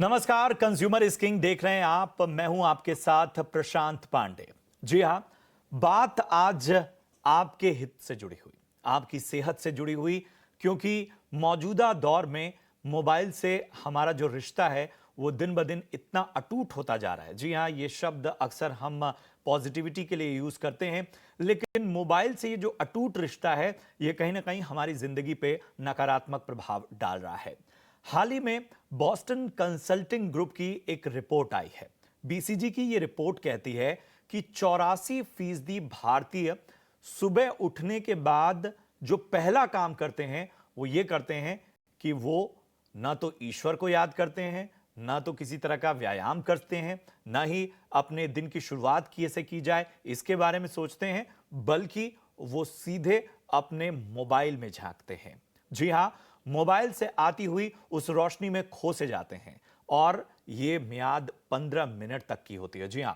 नमस्कार, consumer is king देख रहे हैं आप। मैं हूं आपके साथ प्रशांत पांडे। जी हां, बात आज आपके हित से जुड़ी हुई, आपकी सेहत से जुड़ी हुई, क्योंकि मौजूदा दौर में मोबाइल से हमारा जो रिश्ता है वो दिन ब दिन इतना अटूट होता जा रहा है। जी हां, ये शब्द अक्सर हम पॉजिटिविटी के लिए यूज करते हैं, लेकिन मोबाइल से ये जो अटूट रिश्ता है ये कहीं ना कहीं हमारी जिंदगी पे नकारात्मक प्रभाव डाल रहा है। हाल ही में बॉस्टन कंसल्टिंग ग्रुप की एक रिपोर्ट आई है। बीसीजी की ये रिपोर्ट कहती है कि 84% भारतीय सुबह उठने के बाद जो पहला काम करते हैं वो ये करते हैं कि वो ना तो ईश्वर को याद करते हैं, ना तो किसी तरह का व्यायाम करते हैं, ना ही अपने दिन की शुरुआत कैसे की जाए इसके बारे में सोचते हैं, बल्कि वो सीधे अपने मोबाइल में झांकते हैं। जी हां, मोबाइल से आती हुई उस रोशनी में खो से जाते हैं और यह मियाद 15 मिनट तक की होती है। जी हां,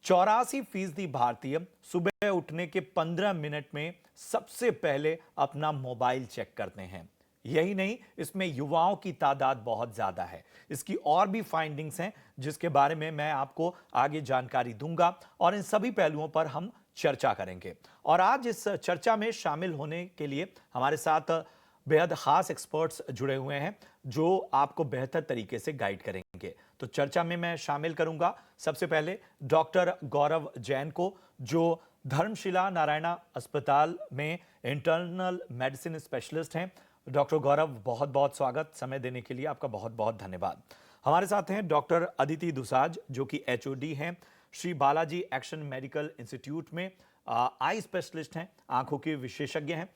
84% भारतीय सुबह उठने के 15 मिनट में सबसे पहले अपना मोबाइल चेक करते हैं। यही नहीं, इसमें युवाओं की तादाद बहुत ज्यादा है। इसकी और भी फाइंडिंग्स हैं जिसके बारे में मैं आपको आगे जानकारी दूंगा और इन सभी पहलुओं पर हम चर्चा करेंगे। और आज इस चर्चा में शामिल होने के लिए हमारे साथ बेहद खास एक्सपर्ट्स जुड़े हुए हैं जो आपको बेहतर तरीके से गाइड करेंगे। तो चर्चा में मैं शामिल करूंगा सबसे पहले डॉक्टर गौरव जैन को, जो धर्मशिला नारायणा अस्पताल में इंटरनल मेडिसिन स्पेशलिस्ट हैं। डॉक्टर गौरव, बहुत बहुत स्वागत, समय देने के लिए आपका बहुत बहुत धन्यवाद। हमारे साथ हैं डॉक्टर अदिति दुसाज, जो कि एचओडी हैं Shri Balaji action medical institute में, आई स्पेशलिस्ट हैं, आंखों के विशेषज्ञ हैं।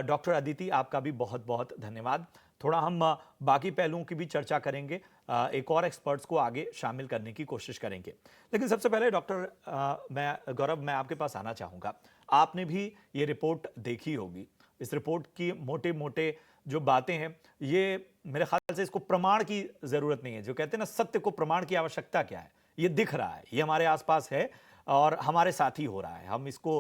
डॉक्टर अदिति, आपका भी बहुत बहुत धन्यवाद। थोड़ा हम बाकी पहलुओं की भी चर्चा करेंगे, एक और एक्सपर्ट्स को आगे शामिल करने की कोशिश करेंगे। लेकिन सबसे पहले डॉक्टर मैं आपके पास आना चाहूँगा। आपने भी ये रिपोर्ट देखी होगी। इस रिपोर्ट की मोटे मोटे जो बातें हैं, ये मेरे ख्याल से इसको प्रमाण की ज़रूरत नहीं है। जो कहते हैं ना, सत्य को प्रमाण की आवश्यकता क्या है, ये दिख रहा है, ये हमारे आसपास है और हमारे साथ ही हो रहा है। हम इसको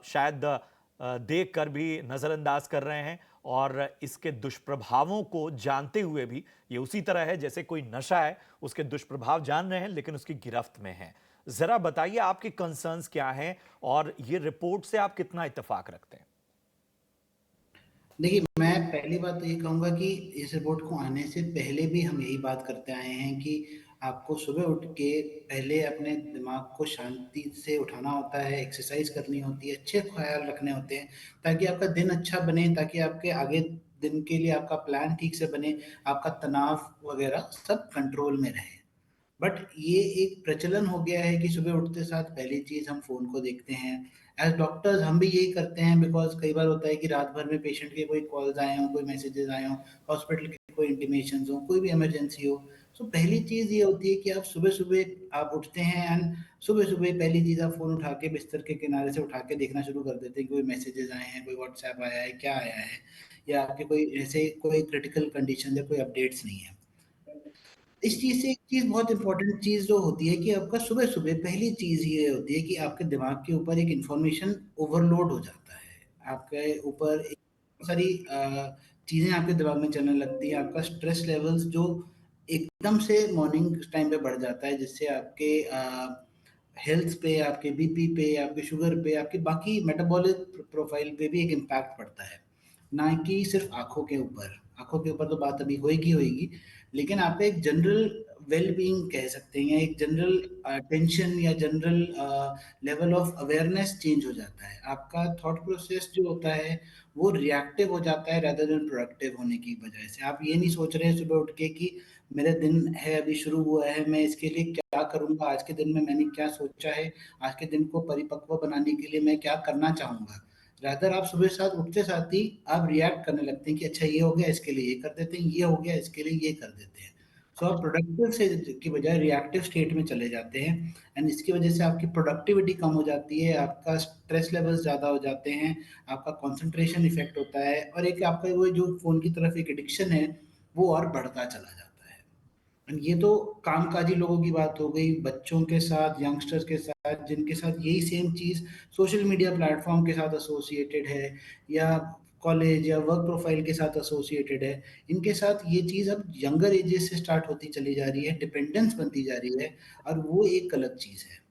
शायद देख कर भी नज़रअंदाज कर रहे हैं और इसके दुष्प्रभावों को जानते हुए भी ये उसी तरह है जैसे कोई नशा है, उसके दुष्प्रभाव जान रहे हैं लेकिन उसकी गिरफ्त में हैं। जरा बताइए आपके कंसर्न्स क्या हैं और ये रिपोर्ट से आप कितना इत्तेफाक रखते हैं? देखिए, मैं पहली बात तो ये कहूँगा कि इस रिपोर्ट को आने से पहले भी हम यही बात करते आए हैं कि आपको सुबह उठ के पहले अपने दिमाग को शांति से उठाना होता है, एक्सरसाइज करनी होती है, अच्छे ख्याल रखने होते हैं, ताकि आपका दिन अच्छा बने, ताकि आपके आगे दिन के लिए आपका प्लान ठीक से बने, आपका तनाव वगैरह सब कंट्रोल में रहे। बट ये एक प्रचलन हो गया है कि सुबह उठते साथ पहली चीज हम फोन को देखते हैं। एज डॉक्टर्स हम भी यही करते हैं, बिकॉज कई बार होता है कि रात भर में पेशेंट के कोई कॉल्स आए हों, कोई मैसेजेस आए हों, हॉस्पिटल के कोई इंटीमेशन हो, कोई भी इमरजेंसी हो। सो पहली चीज ये होती है कि आप सुबह सुबह आप उठते हैं एंड सुबह सुबह पहली चीज आप फोन उठा के बिस्तर के किनारे से उठा के देखना शुरू कर देते हैं कि कोई मैसेजेस आए हैं, कोई व्हाट्सएप आया है, क्या आया है, या आपके कोई ऐसे कोई क्रिटिकल कंडीशन या कोई अपडेट्स नहीं है। इस चीज़ से एक चीज़ बहुत इम्पोर्टेंट चीज़ जो होती है कि आपका सुबह-सुबह पहली चीज़ ये होती है कि आपके दिमाग के ऊपर एक इन्फॉर्मेशन ओवरलोड हो जाता है। आपके ऊपर एक बहुत सारी चीज़ें आपके दिमाग में चलने लगती हैं। आपका स्ट्रेस लेवल्स जो एकदम से मॉर्निंग टाइम पे बढ़ जाता है, जिससे आपके हेल्थ पे, आपके बीपी पे, आपके शुगर पे, आपकी बाकी मेटाबॉलिक प्रोफाइल पे भी एक इम्पैक्ट पड़ता है। ना कि सिर्फ़ आँखों के ऊपर। आँखों के ऊपर तो बात अभी होएगी होएगी, लेकिन आप एक जनरल वेल बीइंग कह सकते हैं, या एक जनरल टेंशन या general level of awareness change हो जाता है। आपका थॉट प्रोसेस जो होता है वो रिएक्टिव हो जाता है रादर देन प्रोडक्टिव होने की वजह से। आप ये नहीं सोच रहे हैं सुबह उठ के कि मेरा दिन है, अभी शुरू हुआ है, मैं इसके लिए क्या करूँगा, आज के दिन में मैंने क्या सोचा है, आज के दिन को परिपक्व बनाने के लिए मैं क्या करना चाहूँगा। रादर आप सुबह साथ उठते साथ ही आप रिएक्ट करने लगते हैं कि अच्छा ये हो गया, इसके लिए ये कर देते हैं, ये हो गया, इसके लिए ये कर देते हैं। सो आप प्रोडक्टिव से की बजाय रिएक्टिव स्टेट में चले जाते हैं एंड इसकी वजह से आपकी प्रोडक्टिविटी कम हो जाती है, आपका स्ट्रेस लेवल्स ज़्यादा हो जाते हैं, आपका कंसंट्रेशन इफेक्ट होता है, और एक आपका वो जो फ़ोन की तरफ एक एडिक्शन है, वो और बढ़ता चला जाता है। एंड ये तो कामकाजी लोगों की बात हो गई, बच्चों के साथ, यंगस्टर्स के साथ, जिनके साथ यही सेम चीज़ सोशल मीडिया प्लेटफ़ॉर्म के साथ एसोसिएटेड है, या कॉलेज या वर्क प्रोफाइल के साथ एसोसिएटेड है, इनके साथ ये चीज़ अब यंगर एजेस से स्टार्ट होती चली जा रही है, डिपेंडेंस बनती जा रही है, और वो एक गलत चीज़ है।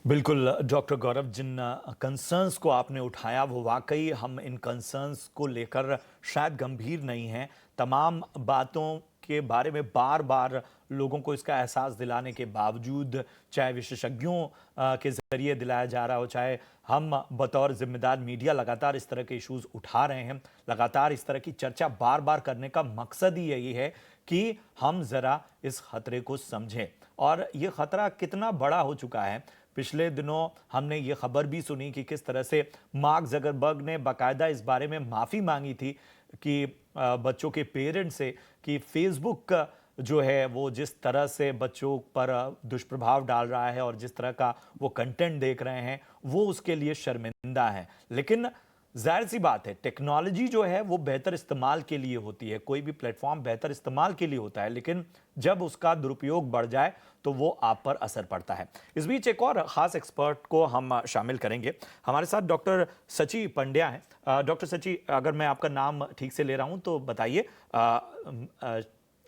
बिल्कुल डॉक्टर गौरव, जिन कंसर्न्स को आपने उठाया वो वाकई हम इन कंसर्न्स को लेकर शायद गंभीर नहीं हैं। तमाम बातों के बारे में बार बार लोगों को इसका एहसास दिलाने के बावजूद, चाहे विशेषज्ञों के जरिए दिलाया जा रहा हो, चाहे हम बतौर जिम्मेदार मीडिया लगातार इस तरह के इश्यूज उठा रहे हैं, लगातार इस तरह की चर्चा बार बार करने का मकसद ही यही है कि हम जरा इस खतरे को समझें। और ये खतरा कितना बड़ा हो चुका है, पिछले दिनों हमने ये खबर भी सुनी कि किस तरह से मार्क जकरबर्ग ने बाकायदा इस बारे में माफ़ी मांगी थी कि बच्चों के पेरेंट्स से, कि फेसबुक जो है वो जिस तरह से बच्चों पर दुष्प्रभाव डाल रहा है और जिस तरह का वो कंटेंट देख रहे हैं वो उसके लिए शर्मिंदा है। लेकिन जाहिर सी बात है, टेक्नोलॉजी जो है वो बेहतर इस्तेमाल के लिए होती है, कोई भी प्लेटफॉर्म बेहतर इस्तेमाल के लिए होता है, लेकिन जब उसका दुरुपयोग बढ़ जाए तो वो आप पर असर पड़ता है। इस बीच एक और खास एक्सपर्ट को हम शामिल करेंगे। हमारे साथ डॉक्टर सची पंड्या हैं। डॉक्टर सची, अगर मैं आपका नाम ठीक से ले रहा हूं तो बताइए।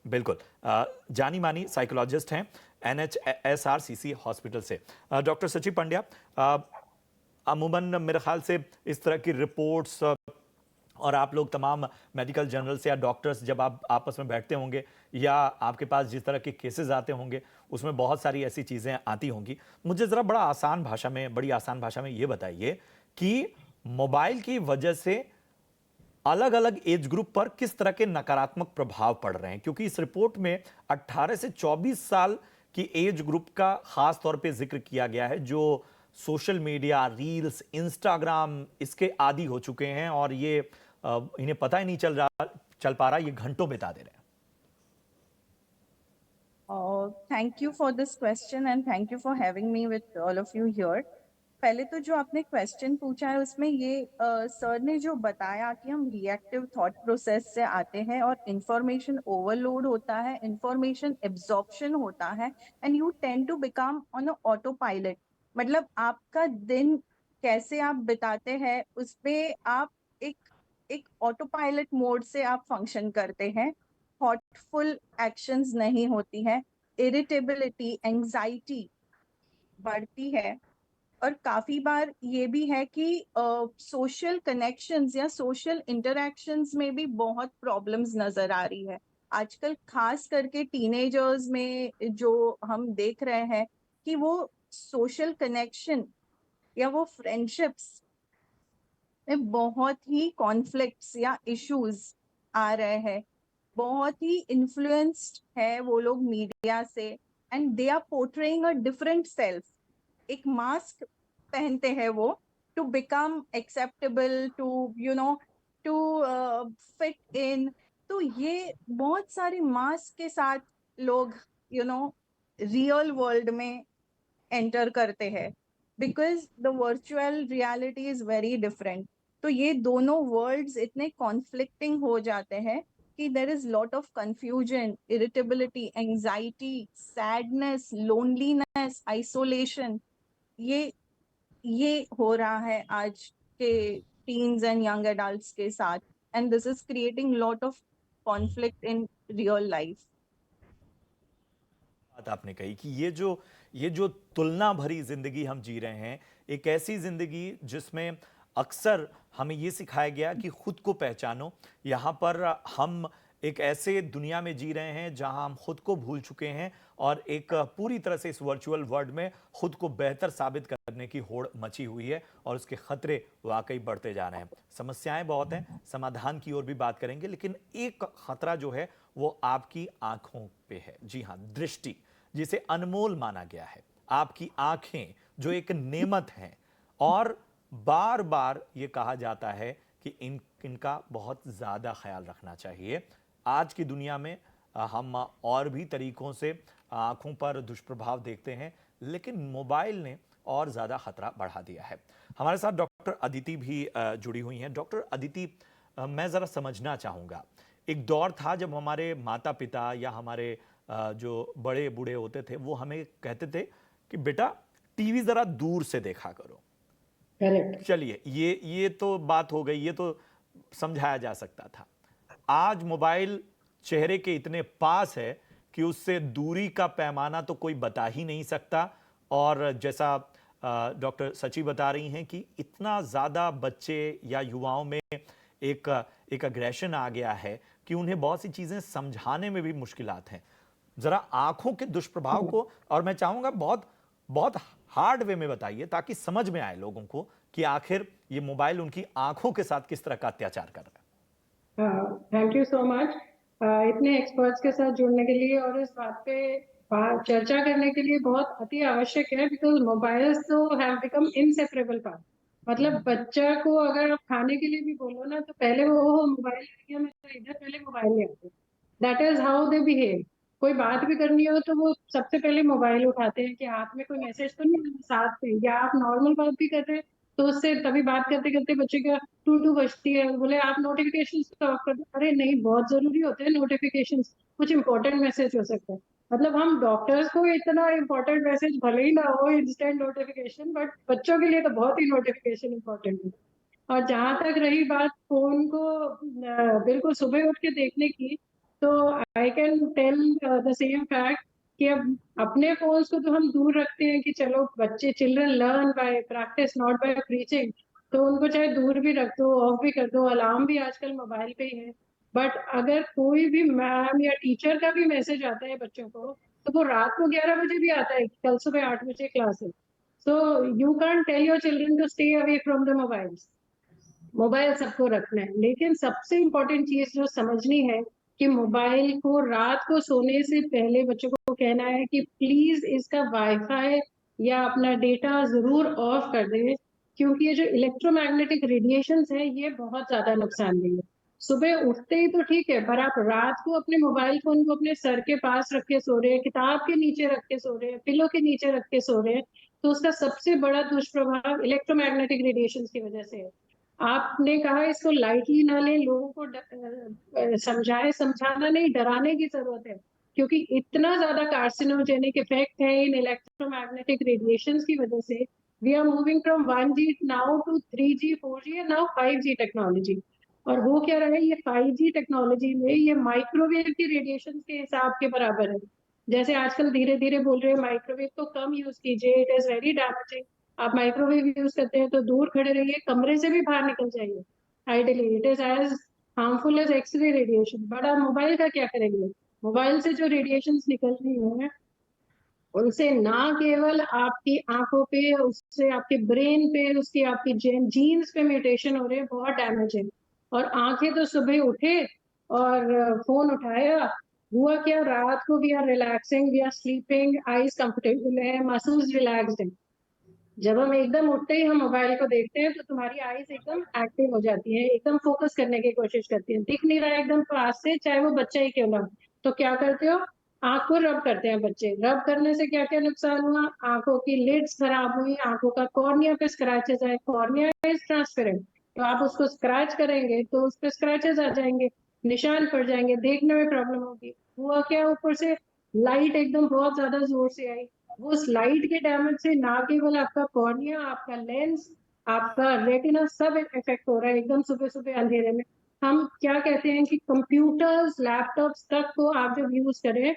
बिल्कुल, जानी मानी साइकोलॉजिस्ट हैं NHSRCC हॉस्पिटल से। डॉक्टर सची पंड्या, अमूमन मेरे ख्याल से इस तरह की रिपोर्ट्स और आप लोग तमाम मेडिकल जर्नल्स या डॉक्टर्स जब आप आपस में बैठते होंगे या आपके पास जिस तरह के केसेस आते होंगे उसमें बहुत सारी ऐसी चीज़ें आती होंगी। मुझे ज़रा बड़ी आसान भाषा में ये बताइए कि मोबाइल की वजह से अलग अलग एज ग्रुप पर किस तरह के नकारात्मक प्रभाव पड़ रहे हैं, क्योंकि इस रिपोर्ट में 18 से 24 साल की एज ग्रुप का खास तौर पे जिक्र किया गया है, जो सोशल मीडिया, रील्स, इंस्टाग्राम इसके आदी हो चुके हैं और ये इन्हें पता ही नहीं चल पा रहा, ये घंटों बिता दे रहे हैं। Thank you for this question and thank you for having me with all of you here. पहले तो जो आपने क्वेश्चन पूछा है उसमें ये सर ने जो बताया कि हम रिएक्टिव थॉट प्रोसेस से आते हैं और इंफॉर्मेशन ओवरलोड होता है, इंफॉर्मेशन एब्जॉर्प्शन होता है and you tend to become on a autopilot. मतलब आपका दिन कैसे आप बिताते हैं उस पे आप एक एक ऑटो पायलट मोड से आप फंक्शन करते हैं। थॉटफुल एक्शंस नहीं होती है, इरिटेबिलिटी, एंजाइटी बढ़ती है और काफी बार ये भी है कि सोशल कनेक्शंस या सोशल इंटरेक्शंस में भी बहुत प्रॉब्लम्स नजर आ रही है आजकल, खास करके टीनेजर्स में जो हम देख रहे हैं कि वो सोशल कनेक्शन या वो फ्रेंडशिप्स में बहुत ही कॉन्फ्लिक्ट्स या इश्यूज आ रहे हैं, बहुत ही इन्फ्लुएंस्ड है वो लोग मीडिया से and they are portraying a different self. एक मास्क पहनते हैं वो to become acceptable, to to fit in. तो ये बहुत सारे मास्क के साथ लोग रियल वर्ल्ड में एंटर करते हैं because the virtual reality is very different. तो ये दोनों वर्ल्ड्स इतने कॉन्फ्लिक्टिंग हो जाते हैं कि there is lot of confusion, irritability, anxiety, sadness, loneliness, isolation. ये हो रहा है आज के टीन्स एंड यंग एडल्ट्स के साथ and this is creating lot of conflict in real life. बात आपने कही कि ये जो तुलना भरी जिंदगी हम जी रहे हैं, एक ऐसी जिंदगी जिसमें अक्सर हमें ये सिखाया गया कि खुद को पहचानो। यहाँ पर हम एक ऐसे दुनिया में जी रहे हैं जहां हम खुद को भूल चुके हैं और एक पूरी तरह से इस वर्चुअल वर्ल्ड में खुद को बेहतर साबित करने की होड़ मची हुई है और उसके खतरे वाकई बढ़ते जा रहे हैं। समस्याएं बहुत हैं, समाधान की ओर भी बात करेंगे, लेकिन एक खतरा जो है वो आपकी आंखों पे है। जी हाँ, दृष्टि जिसे अनमोल माना गया है, आपकी आंखें जो एक नेमत हैं और बार बार ये कहा जाता है कि इनका बहुत ज़्यादा ख्याल रखना चाहिए। आज की दुनिया में हम और भी तरीकों से आंखों पर दुष्प्रभाव देखते हैं, लेकिन मोबाइल ने और ज़्यादा खतरा बढ़ा दिया है। हमारे साथ डॉक्टर अदिति भी जुड़ी हुई हैं। डॉक्टर अदिति, मैं ज़रा समझना चाहूँगा, एक दौर था जब हमारे माता पिता या हमारे जो बड़े बूढ़े होते थे वो हमें कहते थे कि बेटा टीवी ज़रा दूर से देखा करो, करेक्ट। चलिए, ये तो बात हो गई, ये तो समझाया जा सकता था। आज मोबाइल चेहरे के इतने पास है कि उससे दूरी का पैमाना तो कोई बता ही नहीं सकता। और जैसा डॉक्टर सची बता रही हैं कि इतना ज़्यादा बच्चे या युवाओं में एक एक अग्रेशन आ गया है कि उन्हें बहुत सी चीज़ें समझाने में भी मुश्किलात हैं। ज़रा आंखों के दुष्प्रभाव को, और मैं चाहूँगा बहुत बहुत हार्ड वे में बताइए ताकि समझ में आए लोगों को कि आखिर ये मोबाइल उनकी आंखों के साथ किस तरह का अत्याचार कर रहा है। थैंक यू सो मच इतने एक्सपर्ट्स के साथ जुड़ने के लिए और इस बात पे चर्चा करने के लिए बहुत अति आवश्यक है, बिकॉज मोबाइल्स तो हैव बिकम इनसेपरेबल पार्ट। मतलब बच्चा को अगर आप खाने के लिए भी बोलो ना तो पहले वो मोबाइल ले मैं तो इधर पहले मोबाइल ले आते। That is how they behave. कोई बात भी करनी हो तो वो सबसे पहले मोबाइल उठाते हैं कि हाथ में कोई मैसेज तो नहीं है साथ में, या आप नॉर्मल बात भी कर रहे हैं तो उससे तभी बात करते करते बच्चे का टू टू बजती है, बोले आप नोटिफिकेशन तो ऑफ कर दो। अरे नहीं, बहुत जरूरी होते हैं नोटिफिकेशन, कुछ इंपॉर्टेंट मैसेज हो सकता है। मतलब हम डॉक्टर्स को इतना इंपॉर्टेंट मैसेज भले ही ना हो इंस्टेंट नोटिफिकेशन, बट बच्चों के लिए तो बहुत ही नोटिफिकेशन इंपॉर्टेंट है। और जहां तक रही बात फोन को बिल्कुल सुबह उठ के देखने की, तो I can tell the same fact कि अब अपने फोन्स को तो हम दूर रखते हैं कि चलो बच्चे, children learn by practice not by preaching, तो उनको चाहे दूर भी रख दो, ऑफ भी कर दो, अलार्म भी आजकल मोबाइल पे ही है। बट अगर कोई भी मैम या टीचर का भी मैसेज आता है बच्चों को, तो वो रात को 11 बजे भी आता है, कल सुबह 8 बजे क्लास है। So you can tell your children to stay away from the mobiles. Mobile सबको रखना है, लेकिन सबसे इम्पोर्टेंट चीज जो समझनी है कि मोबाइल को रात को सोने से पहले बच्चों को कहना है कि प्लीज इसका वाईफाई या अपना डेटा जरूर ऑफ कर दें, क्योंकि ये जो इलेक्ट्रोमैग्नेटिक रेडिएशंस है ये बहुत ज्यादा नुकसानदेह है। सुबह उठते ही तो ठीक है, पर आप रात को अपने मोबाइल फोन को अपने सर के पास रख के सो रहे हैं, किताब के नीचे रख के सो रहे हैं, पिलो के नीचे रख के सो रहे हैं, तो उसका सबसे बड़ा दुष्प्रभाव इलेक्ट्रोमैग्नेटिक रेडिएशन की वजह से है। आपने कहा इसको लाइटली ना लें, लोगों को समझाना नहीं, डराने की जरूरत है, क्योंकि इतना ज्यादा कार्सिनोजेनिक इफेक्ट है इन इलेक्ट्रोमैग्नेटिक रेडिएशंस की वजह से। We are moving from 1G now to 3G 4G and now 5G technology. और हो क्या रहा है, ये 5G टेक्नोलॉजी में ये माइक्रोवेव की रेडिएशन के हिसाब के बराबर है। जैसे आजकल धीरे धीरे बोल रहे हैं माइक्रोवेव को कम यूज कीजिए, इट इज वेरी डैमेजिंग। आप माइक्रोवेव यूज करते हैं तो दूर खड़े रहिए, कमरे से भी बाहर निकल जाइए। Ideally it is as harmful as X-ray radiation. But आप मोबाइल का क्या करेंगे? मोबाइल से जो रेडिएशन निकल रही है उनसे ना केवल आपकी आंखों पे, उससे आपके ब्रेन पे, उसकी आपकी जीन्स पे म्यूटेशन हो रहे हैं, बहुत डैमेज है। और आंखें तो सुबह उठे और फोन उठाया, हुआ क्या, रात को we are relaxing, we are sleeping, eyes comfortable है, मसल्स रिलैक्स्ड है। जब हम एकदम उठते ही हम मोबाइल को देखते हैं तो तुम्हारी आईज एकदम एक्टिव हो जाती है, एकदम फोकस करने की कोशिश करती है, दिख नहीं रहा है एकदम पास से, चाहे वो बच्चा ही क्यों ना हो। तो क्या करते हो, आंख को रब करते हैं बच्चे। रब करने से क्या क्या नुकसान हुआ, आंखों की लिड्स खराब हुई, आंखों का कॉर्निया पे स्क्रैचेस आए। कॉर्निया इज ट्रांसपेरेंट, तो आप उसको स्क्रैच करेंगे तो उस पर स्क्रैचेस आ जाएंगे, निशान पड़ जाएंगे, देखने में प्रॉब्लम होगी। हुआ क्या, ऊपर से लाइट एकदम बहुत ज्यादा जोर से आई, वो स्लाइड के डैमेज से ना केवल आपका कॉर्निया, आपका लेंस, आपका रेटिना सब इफेक्ट हो रहा है एकदम सुबह सुबह अंधेरे में। हम क्या कहते हैं कि कंप्यूटर्स लैपटॉप्स तक को आप जब यूज करें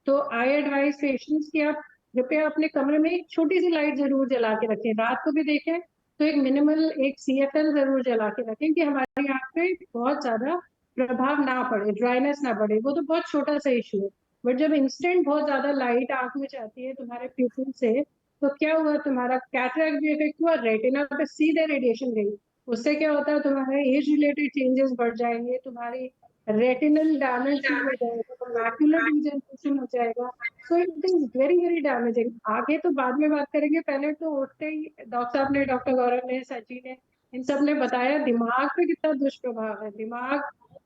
तो आई एडवाइज पेशेंट्स की आप कृपया अपने कमरे में एक छोटी सी लाइट जरूर जला के रखें। रात को भी देखें तो एक मिनिमल एक CFL जरूर जला के रखें कि हमारी आंख पे बहुत ज्यादा प्रभाव ना पड़े, ड्राइनेस ना पड़े। वो तो बहुत छोटा सा इशू है, बट जब इंस्टेंट बहुत ज्यादा लाइट आंख में जाती है तुम्हारे प्यूपिल से, तो क्या हुआ, तुम्हारा कैटरैक्ट भी इफेक्ट हुआ, रेटिना पे सीधे रेडिएशन गई। उससे क्या होता है, तुम्हारे एज रिलेटेड चेंजेस बढ़ जाएंगे, तुम्हारी रेटिनल डैमेज हो जाएगा, मैक्युलर डिजनरेशन हो जाएगा। So it is very very damaging. आगे तो बाद में बात करेंगे, पहले तो उठते ही डॉक्टर साहब ने, डॉक्टर गौरव ने, सची ने, इन सब ने बताया दिमाग पे कितना दुष्प्रभाव है। दिमाग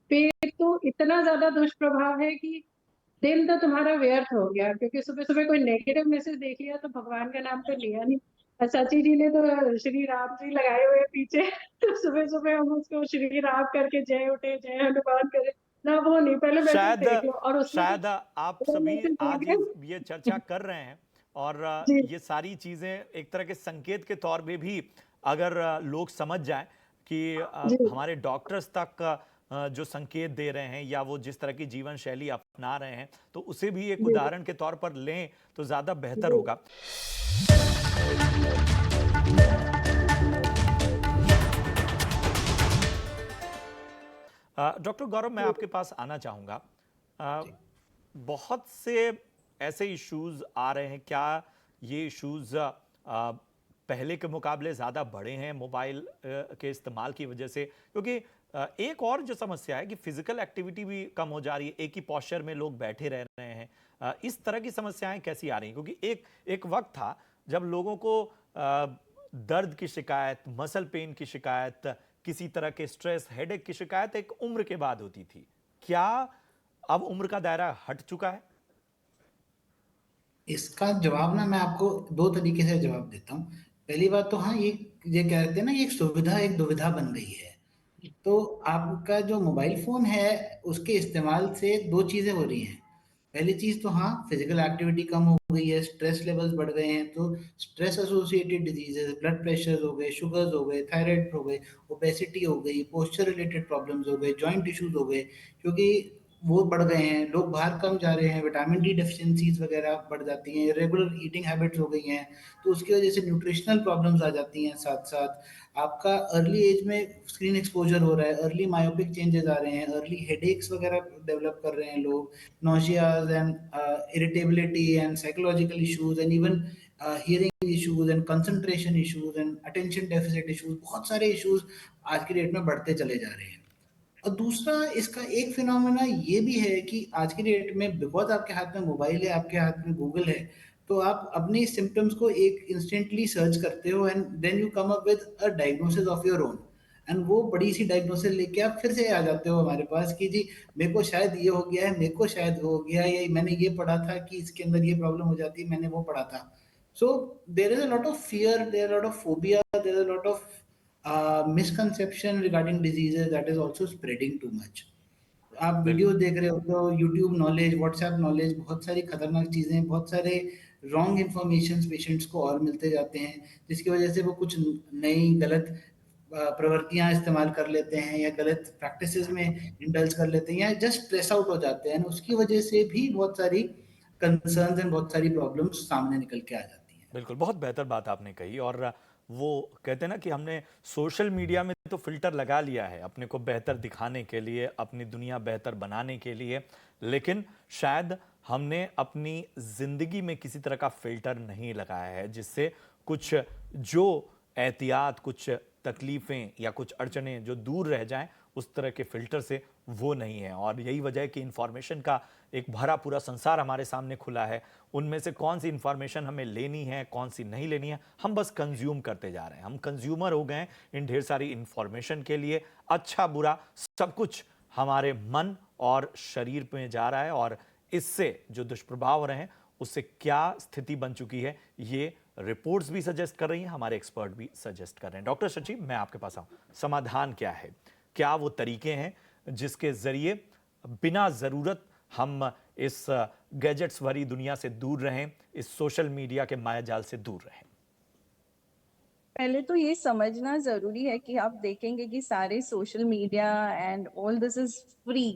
पे तो इतना ज्यादा दुष्प्रभाव है कि दिन तो तुम्हारा व्यर्थ हो गया, क्योंकि सुबह सुबह कोई नेगेटिव मैसेज देख लिया तो भगवान का नाम तो लिया नहीं। और सची जी ने तो श्री राम जी लगाए हुए पीछे तो सुबह सुबह हम उसको श्री राम करके जय उठे जय हनुमान करे ना, वो नहीं, पहले मैसेज शायद देख लो। और उसमें शायद आप तो सभी मैसेज आज देख ये चर्चा कर रहे हैं और जी ये सारी चीजें एक तरह के संकेत के तौर पे भी अगर लोग समझ जाएं कि जी हमारे डॉक्टर्स तक जो संकेत दे रहे हैं या वो जिस तरह की जीवन शैली अपना रहे हैं, तो उसे भी एक जी उदाहरण के तौर पर लें तो ज़्यादा बेहतर जी होगा। डॉक्टर गौरव, मैं आपके पास आना चाहूँगा। अ, जी। बहुत से ऐसे इश्यूज आ रहे हैं, क्या ये इश्यूज पहले के मुकाबले ज़्यादा बढ़े हैं मोबाइल के इस्तेमाल की वजह से? क्योंकि एक और जो समस्या है कि फिजिकल एक्टिविटी भी कम हो जा रही है, एक ही पोस्चर में लोग बैठे रह रहे हैं। इस तरह की समस्याएं कैसी आ रही हैं? क्योंकि एक एक वक्त था जब लोगों को दर्द की शिकायत, मसल पेन की शिकायत, किसी तरह के स्ट्रेस, हेडेक की शिकायत एक उम्र के बाद होती थी। क्या अब उम्र का दायरा हट चुका है? इसका जवाब ना मैं आपको 2 तरीके से जवाब देता हूँ। पहली बात तो हाँ, ये कहते हैं ना, ये एक सुविधा एक दुविधा बन गई है। तो आपका जो मोबाइल फ़ोन है, उसके इस्तेमाल से 2 चीज़ें हो रही हैं। पहली चीज़ तो हाँ, फिज़िकल एक्टिविटी कम हो गई है, स्ट्रेस लेवल्स बढ़ गए हैं, तो stress associated diseases, blood pressures हो गए, शुगर्स हो गए, थायराइड हो गए, ओबेसिटी हो गई, पोस्चर रिलेटेड प्रॉब्लम्स हो गए, जॉइंट इश्यूज़ हो गए, क्योंकि वो बढ़ गए हैं, लोग बाहर कम जा रहे हैं, विटामिन डी डेफिशिएंसीज़ वगैरह बढ़ जाती हैं, इरेगुलर ईटिंग हैबिट्स हो गई हैं, तो उसकी वजह से न्यूट्रिशनल प्रॉब्लम्स आ जाती हैं साथ-साथ। आपका अर्ली एज में स्क्रीन एक्सपोज़र हो रहा है, अर्ली मायोपिक चेंजेज़ आ रहे हैं, अर्ली हेडेक्स वगैरह डेवलप कर रहे हैं लोग, nauseas and irritability and psychological issues and even hearing issues and concentration issues and attention deficit issues, बहुत सारे issues आज की डेट में बढ़ते चले जा रहे हैं। और दूसरा इसका एक फिनोमेना ये भी है कि आज की डेट में बिकॉज़ आपके हाथ में मोबाइल है, आपके हाथ में गूगल है, तो आप अपनी सिम्पटम्स को एक इंस्टेंटली सर्च करते हो and then you come up with a diagnosis of your own, and वो बड़ी-सी डायग्नोसिस लेके आप फिर से आ जाते हो हमारे पास कि जी, मेरे को शायद ये हो गया है, मेरे को शायद वो हो गया है, या मैंने ये पढ़ा था कि इसके अंदर ये प्रॉब्लम हो जाती है, मैंने वो पढ़ा था। So there is a lot of fear, there are a lot of phobia, there is a lot of misconception regarding diseases that is also spreading too much. आप वीडियो बिल्कुल। देख रहे होते हो, यूट्यूब नॉलेज, व्हाट्सएप नॉलेज, बहुत सारी खतरनाक चीज़ें, बहुत सारे रॉन्ग इन्फॉर्मेशंस पेशेंट्स को और मिलते जाते हैं, जिसकी वजह से वो कुछ नई गलत प्रवृत्तियाँ इस्तेमाल कर लेते हैं या गलत प्रैक्टिसेस में इंडल्ज कर लेते हैं या जस्ट स्ट्रेस आउट हो जाते हैं। उसकी वजह से भी बहुत सारी कंसर्न्स एंड बहुत सारी प्रॉब्लम्स सामने निकल के आ जाती हैं। बिल्कुल, बहुत बेहतर बात आपने कही। और वो कहते हैं ना कि हमने सोशल मीडिया में तो फ़िल्टर लगा लिया है अपने को बेहतर दिखाने के लिए, अपनी दुनिया बेहतर बनाने के लिए, लेकिन शायद हमने अपनी ज़िंदगी में किसी तरह का फ़िल्टर नहीं लगाया है, जिससे कुछ जो एहतियात, कुछ तकलीफ़ें या कुछ अड़चनें जो दूर रह जाएँ, उस तरह के फ़िल्टर से वो नहीं है। और यही वजह है कि इन्फॉर्मेशन का एक भरा पूरा संसार हमारे सामने खुला है। उनमें से कौन सी इन्फॉर्मेशन हमें लेनी है, कौन सी नहीं लेनी है, हम बस कंज्यूम करते जा रहे हैं। हम कंज्यूमर हो गए हैं इन ढेर सारी इन्फॉर्मेशन के लिए। अच्छा बुरा सब कुछ हमारे मन और शरीर में जा रहा है, और इससे जो दुष्प्रभाव हो रहे हैं, उससे क्या स्थिति बन चुकी है, ये रिपोर्ट्स भी सजेस्ट कर रही हैं, हमारे एक्सपर्ट भी सजेस्ट कर रहे हैं। डॉक्टर सचिव, मैं आपके पास आऊं, समाधान क्या है? क्या वो तरीके हैं जिसके जरिए बिना जरूरत हम इस गैजेट्स भरी दुनिया से दूर रहें, इस सोशल मीडिया के मायाजाल से दूर रहें? पहले तो ये समझना जरूरी है कि आप देखेंगे कि सारे social media and all this is free,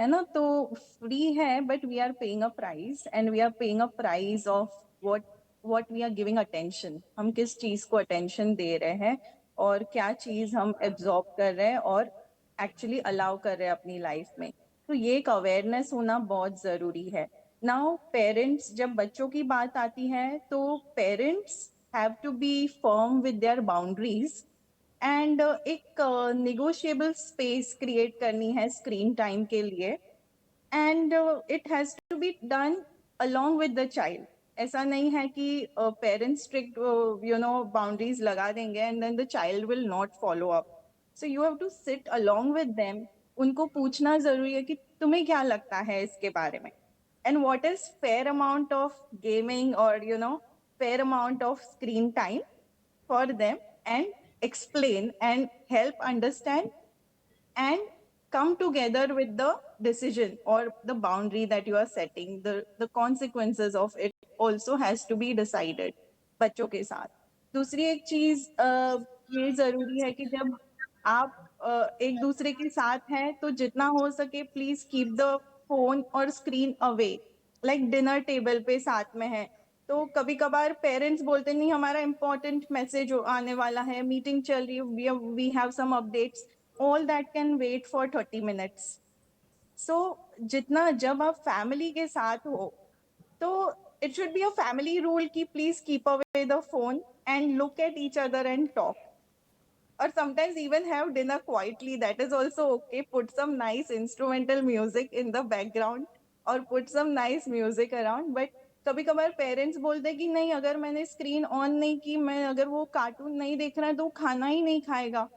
है ना? तो फ्री है, but we are paying a price, and we are paying a price of what we are giving attention. हम किस चीज को अटेंशन दे रहे हैं और क्या चीज हम एब्जॉर्ब कर रहे हैं और एक्चुअली अलाउ कर रहे हैं अपनी लाइफ में। तो ये एक अवेयरनेस होना बहुत जरूरी है। नाउ पेरेंट्स, जब बच्चों की बात आती है तो parents have to be firm with their boundaries, and एक निगोशिएबल स्पेस क्रिएट करनी है स्क्रीन टाइम के लिए, and it has to be done along with the child. ऐसा नहीं है कि पेरेंट्स स्ट्रिक्ट बाउंड्रीज लगा देंगे and then the child will not follow up. So you have to sit along with them. उनको पूछना जरूरी है कि तुम्हें क्या लगता है इसके बारे में, and what is fair amount of gaming or fair amount of screen time for them, and explain and help understand and come together with the decision or the boundary that you are setting. The consequences of it also has to be decided बच्चों के साथ। दूसरी एक चीज ये जरूरी है कि जब आप एक दूसरे के साथ हैं तो जितना हो सके प्लीज कीप द फोन और screen away. Like dinner table पे साथ में है तो कभी कभार पेरेंट्स बोलते नहीं हमारा इंपॉर्टेंट मैसेज आने वाला है, मीटिंग चल रही है, we have some updates, all that can wait for 30 minutes. So जितना जब आप फैमिली के साथ हो तो it should be a family rule कि please keep away the phone and look at each other and talk, or sometimes even have dinner quietly, that is also okay. Put some nice instrumental music in the background or put some nice music around. But कभी कभार parents बोलते कि नहीं अगर मैंने screen on नहीं की, मैं अगर वो कार्टून नहीं देख रहा है तो वो खाना ही नहीं खाएगा।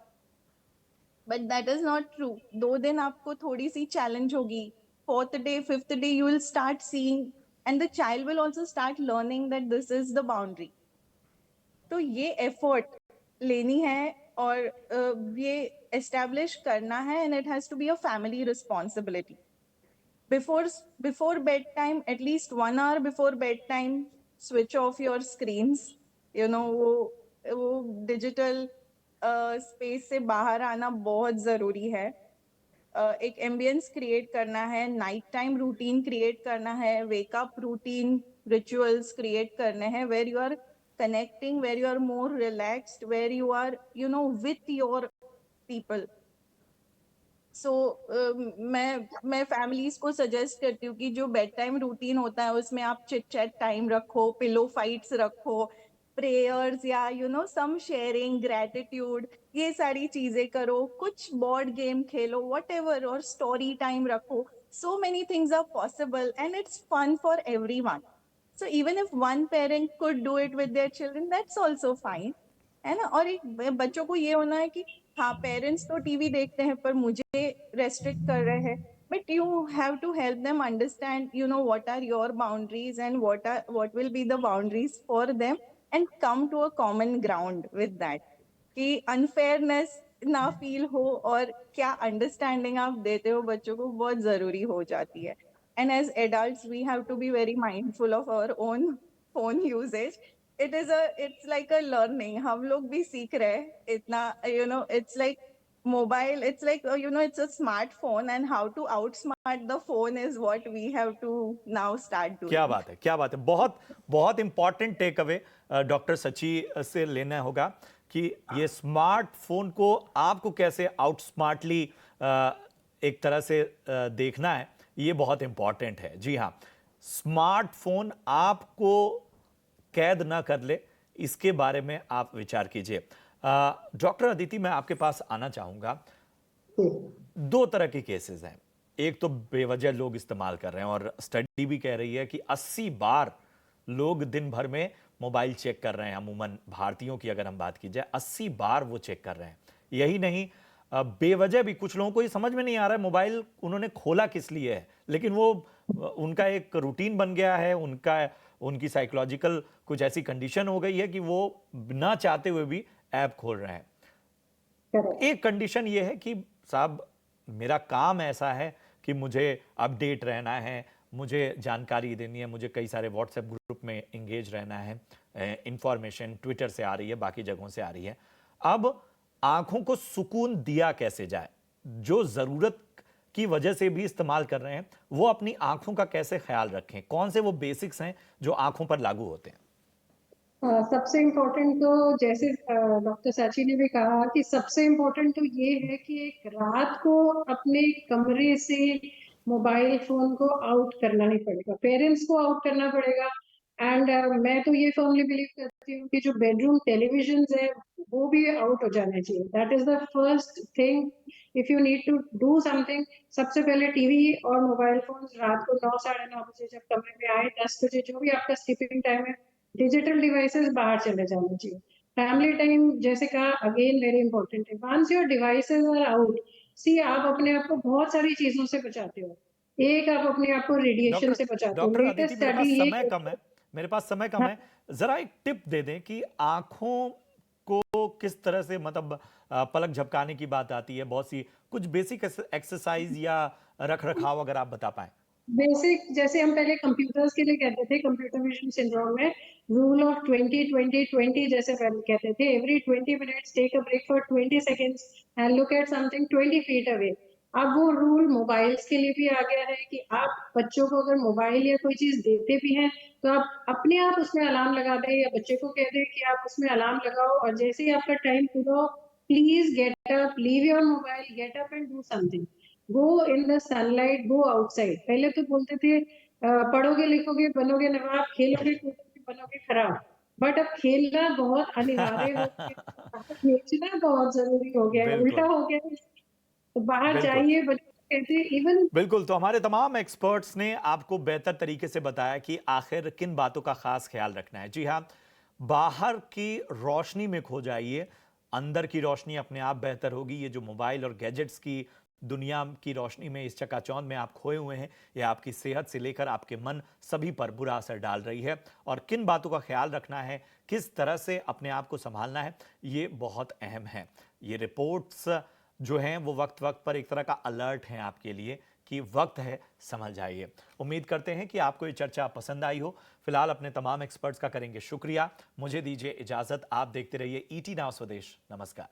But that is not true. 2 दिन आपको थोड़ी सी चैलेंज होगी, 4th day 5th day you will start seeing and the child will also start learning that this is the boundary। तो ये एफर्ट लेनी है और ये एस्टेब्लिश करना है and it has to be a family responsibility. Before bedtime, at least 1 hour before bedtime, switch off your screens. You know वो digital space से बाहर आना बहुत जरूरी है। एक एम्बियंस क्रिएट करना है, नाइट टाइम रूटीन क्रिएट करना है, वेकअप रूटीन रिचुअल्स क्रिएट करने हैं where you are connecting, where you are more relaxed, where you are with your people। सो मैं फैमिलीज को सजेस्ट करती हूँ कि जो बेड टाइम रूटीन होता है उसमें आप चिट चैट टाइम रखो, पिलो फाइट्स रखो, प्रेयर्स या सम शेयरिंग, ग्रेटिट्यूड, ये सारी चीजें करो, कुछ बोर्ड गेम खेलो, व्हाटएवर, और स्टोरी टाइम रखो। So many things are possible and it's fun for everyone. So even if one parent could do it with their children, that's also fine, है ना। और एक बच्चों को ये होना है कि हाँ पेरेंट्स तो टीवी देखते हैं पर मुझे रेस्ट्रिक्ट कर रहे हैं, but you have to help them understand what are your boundaries and what will be the boundaries for them and come to a common ground with that, कि अनफेयरनेस ना फील हो और क्या अंडरस्टैंडिंग आप देते हो बच्चों को बहुत जरूरी हो जाती है। And as adults we have to be very mindful of our own phone usage। it's like a learning, हम लोग भी सीख रहे हैं इतना, it's like mobile, it's like it's a smartphone and how to outsmart the phone is what we have to now start doing। क्या बात है, क्या बात है। बहुत बहुत इंपॉर्टेंट टेक अवे डॉक्टर सची से लेना होगा कि ये स्मार्टफोन को आपको कैसे आउटस्मार्टली एक तरह से देखना है, ये बहुत इंपॉर्टेंट है। जी हाँ, स्मार्टफोन आपको कैद ना कर ले, इसके बारे में आप विचार कीजिए। डॉक्टर अदिति, मैं आपके पास आना चाहूंगा। 2 तरह के केसेस हैं। एक तो बेवजह लोग इस्तेमाल कर रहे हैं और स्टडी भी कह रही है कि 80 बार लोग दिन भर में मोबाइल चेक कर रहे हैं। अमूमन भारतीयों की अगर हम बात की जाए 80 बार वो चेक कर रहे हैं। यही नहीं, बेवजह भी कुछ लोगों को ये समझ में नहीं आ रहा है मोबाइल उन्होंने खोला किस लिए है, लेकिन वो उनका एक रूटीन बन गया है, उनकी साइकोलॉजिकल कुछ ऐसी कंडीशन हो गई है कि वो ना चाहते हुए भी ऐप खोल रहे हैं। एक कंडीशन ये है कि साहब मेरा काम ऐसा है कि मुझे अपडेट रहना है, मुझे जानकारी देनी है, मुझे कई सारे व्हाट्सएप ग्रुप में इंगेज रहना है, इंफॉर्मेशन ट्विटर से आ रही है, बाकी जगहों से आ रही है। अब आंखों को सुकून दिया कैसे जाए? जो जरूरत की वजह से भी इस्तेमाल कर रहे हैं वो अपनी आंखों का कैसे ख्याल रखें? कौन से वो बेसिक्स हैं जो आंखों पर लागू होते हैं? सबसे इम्पोर्टेंट तो जैसे डॉक्टर साची ने भी कहा कि सबसे इम्पोर्टेंट तो ये है कि एक रात को अपने कमरे से मोबाइल फोन को आउट करना नहीं पड़ेगा, पेरेंट्स को आउट करना पड़ेगा। एंड मैं तो ये फर्मली बिलीव करती हूँ कि जो बेडरूम टेलीविजन है वो भी आउट हो जाने चाहिए। That is the first thing. If you need to do something, सबसे पहले टीवी और मोबाइल फोन रात को 9 साढ़े 9 बजे जब कमरे में आए, 10 बजे जो भी आपका स्लीपिंग टाइम है, डिजिटल डिवाइसेस बाहर चले जाने चाहिए। फैमिली टाइम जैसे कहा अगेन वेरी इंपॉर्टेंट है। Once your devices are out, see आप अपने आप को बहुत सारी चीजों से बचाते हो। एक आप अपने आप को रेडिएशन से बचाते हो। डॉक्टर अदिति, लेटेस्ट मेरे पास स्टडी समय कम है, मेरे पास समय कम है, जरा एक टिप दे दें कि आंखों को किस तरह से, मतलब पलक झपकाने की बात आती है, बहुत सी कुछ बेसिक एक्सरसाइज या रख रखाव अगर आप बता पाएं। बेसिक जैसे हम पहले कंप्यूटर्स के लिए कहते थे, कंप्यूटर विजन सिंड्रोम में रूल ऑफ 20-20-20 जैसे पहले कहते थे, every 20 minutes take a break for 20 seconds and look at something 20 feet away. अब वो रूल मोबाइल्स के लिए भी आ गया है कि आप बच्चों को अगर मोबाइल या कोई चीज देते भी हैं तो आप अपने आप उसमें अलार्म लगा दें या बच्चे को कह दें कि आप उसमें अलार्म लगाओ, और जैसे ही आपका टाइम पूरा हो, please get up, leave your mobile, get up and do something, go in the sunlight, go outside. पहले तो बोलते थे पढ़ोगे लिखोगे बनोगे नवाब, खेलोगे कूदोगे बनोगे खराब, बट अब खेलना बहुत अनिवार्य हो गया है, खेलना बहुत जरूरी हो गया है, उल्टा बिल्कुल, हो गया है। तो बाहर बिल्कुल। जाइए, बच्चे कहते हैं इवन बिल्कुल, तो हमारे तमाम एक्सपर्ट्स ने आपको बेहतर तरीके से बताया कि आखिर किन बातों का खास ख्याल रखना है। जी हाँ, बाहर की रोशनी में खो जाइए, अंदर की रोशनी अपने आप बेहतर होगी। ये जो मोबाइल और गैजेट्स की दुनिया की रोशनी में, इस चकाचौंध में आप खोए हुए हैं, ये आपकी सेहत से लेकर आपके मन सभी पर बुरा असर डाल रही है। और किन बातों का ख्याल रखना है, किस तरह से अपने आप को संभालना है, ये बहुत अहम है। ये रिपोर्ट्स जो हैं वो वक्त वक्त पर एक तरह का अलर्ट हैं आपके लिए कि वक्त है, समझ जाइए। उम्मीद करते हैं कि आपको ये चर्चा पसंद आई हो। फिलहाल अपने तमाम एक्सपर्ट्स का करेंगे शुक्रिया। मुझे दीजिए इजाजत। आप देखते रहिए ET नाउ स्वदेश। नमस्कार।